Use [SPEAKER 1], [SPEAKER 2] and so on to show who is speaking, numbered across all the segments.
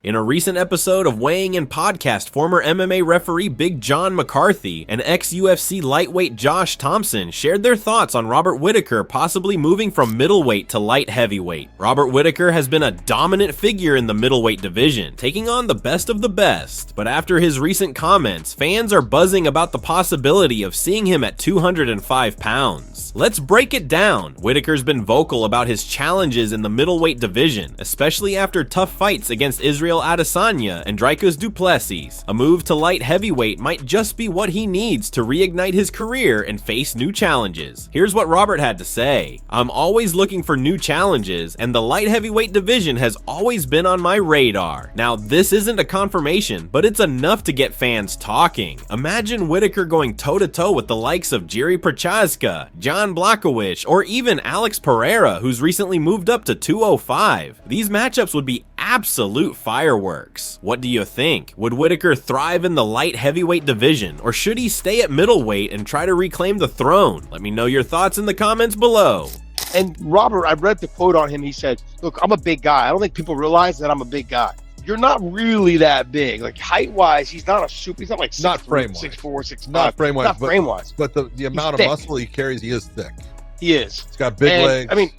[SPEAKER 1] In a recent episode of Weighing In Podcast, former MMA referee Big John McCarthy and ex-UFC lightweight Josh Thomson shared their thoughts on Robert Whittaker possibly moving from middleweight to light heavyweight. Robert Whittaker has been a dominant figure in the middleweight division, taking on the best of the best. But after his recent comments, fans are buzzing about the possibility of seeing him at 205 pounds. Let's break it down. Whittaker's been vocal about his challenges in the middleweight division, especially after tough fights against Israel Adesanya and Dricus du Plessis. A move to light heavyweight might just be what he needs to reignite his career and face new challenges. Here's what Robert had to say. "I'm always looking for new challenges, and the light heavyweight division has always been on my radar." Now, this isn't a confirmation, but it's enough to get fans talking. Imagine Whittaker going toe-to-toe with the likes of Jiri Prochazka, Jon Blachowicz, or even Alex Pereira, who's recently moved up to 205. These matchups would be absolute fireworks. What do you think? Would Whittaker thrive in the light heavyweight division, or should he stay at middleweight and try to reclaim the throne? Let me know your thoughts in the comments below.
[SPEAKER 2] And Robert, I read the quote on him. He said, "Look, I'm a big guy. I don't think people realize that I'm a big guy. You're not really that big. Like height-wise, he's not a super. He's not like
[SPEAKER 3] not frame-wise,
[SPEAKER 2] 6'4", 6'5".
[SPEAKER 3] Not frame-wise,
[SPEAKER 2] not frame-wise.
[SPEAKER 3] But the amount of muscle he carries, he is thick.
[SPEAKER 2] He is.
[SPEAKER 3] He's got big legs.
[SPEAKER 2] I mean,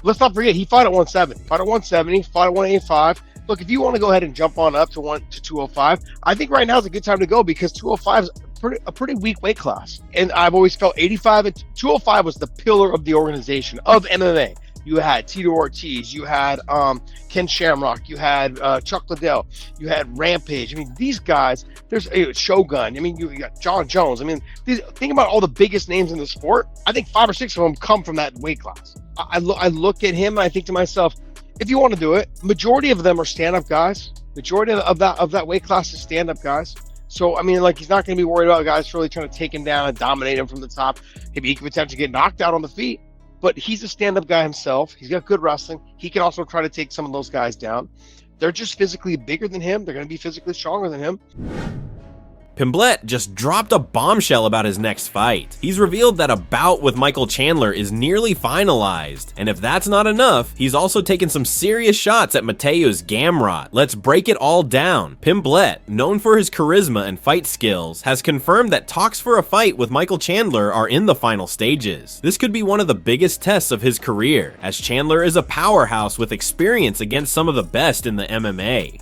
[SPEAKER 2] let's not forget, he fought at 170. Fought at 170. Fought at 185. Look, if you want to go ahead and jump on up to 205, I think right now is a good time to go because 205 is a pretty weak weight class. And I've always felt 85 and 205 was the pillar of the organization of MMA. You had Tito Ortiz, you had Ken Shamrock, you had Chuck Liddell, you had Rampage. I mean, these guys, there's Shogun. I mean, you got Jon Jones. I mean, think about all the biggest names in the sport. I think 5 or 6 of them come from that weight class. I look at him and I think to myself, if you want to do it, majority of them are stand-up guys. Majority of that weight class is stand-up guys. So, I mean, like, he's not going to be worried about guys really trying to take him down and dominate him from the top. Maybe he could potentially get knocked out on the feet. But he's a stand-up guy himself. He's got good wrestling. He can also try to take some of those guys down. They're just physically bigger than him. They're going to be physically stronger than him.
[SPEAKER 1] Pimblett just dropped a bombshell about his next fight. He's revealed that a bout with Michael Chandler is nearly finalized, and if that's not enough, he's also taken some serious shots at Mateusz Gamrot. Let's break it all down. Pimblett, known for his charisma and fight skills, has confirmed that talks for a fight with Michael Chandler are in the final stages. This could be one of the biggest tests of his career, as Chandler is a powerhouse with experience against some of the best in the MMA.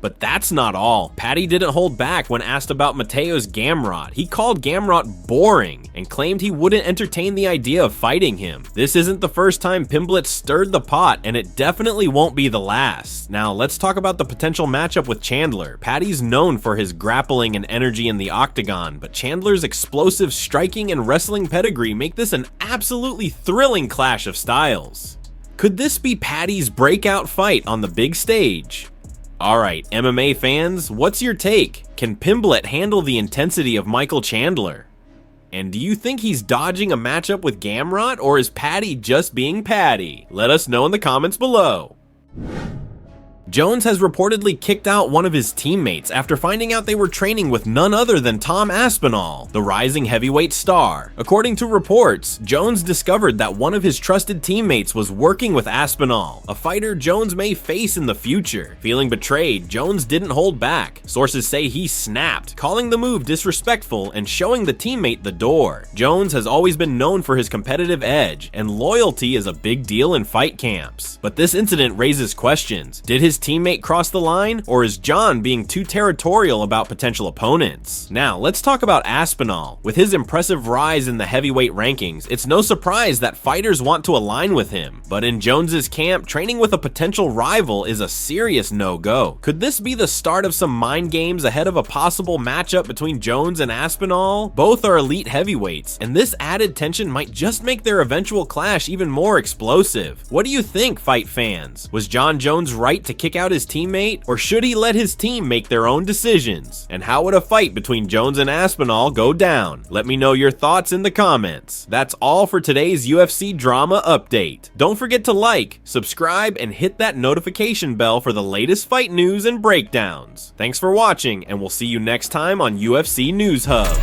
[SPEAKER 1] But that's not all. Paddy didn't hold back when asked about Mateusz Gamrot. He called Gamrot boring and claimed he wouldn't entertain the idea of fighting him. This isn't the first time Pimblett stirred the pot, and it definitely won't be the last. Now, let's talk about the potential matchup with Chandler. Paddy's known for his grappling and energy in the octagon, but Chandler's explosive striking and wrestling pedigree make this an absolutely thrilling clash of styles. Could this be Paddy's breakout fight on the big stage? Alright, MMA fans, what's your take? Can Pimblett handle the intensity of Michael Chandler? And do you think he's dodging a matchup with Gamrot, or is Paddy just being Paddy? Let us know in the comments below. Jones has reportedly kicked out one of his teammates after finding out they were training with none other than Tom Aspinall, the rising heavyweight star. According to reports, Jones discovered that one of his trusted teammates was working with Aspinall, a fighter Jones may face in the future. Feeling betrayed, Jones didn't hold back. Sources say he snapped, calling the move disrespectful and showing the teammate the door. Jones has always been known for his competitive edge, and loyalty is a big deal in fight camps. But this incident raises questions. Did his teammate cross the line, or is John being too territorial about potential opponents? Now, let's talk about Aspinall. With his impressive rise in the heavyweight rankings, it's no surprise that fighters want to align with him. But in Jones's camp, training with a potential rival is a serious no-go. Could this be the start of some mind games ahead of a possible matchup between Jones and Aspinall? Both are elite heavyweights, and this added tension might just make their eventual clash even more explosive. What do you think, fight fans? Was Jon Jones right to kick out his teammate, or should he let his team make their own decisions? And how would a fight between Jones and Aspinall go down? Let me know your thoughts in the comments. That's all for today's UFC drama update. Don't forget to like, subscribe, and hit that notification bell for the latest fight news and breakdowns. Thanks for watching, and we'll see you next time on UFC News Hub.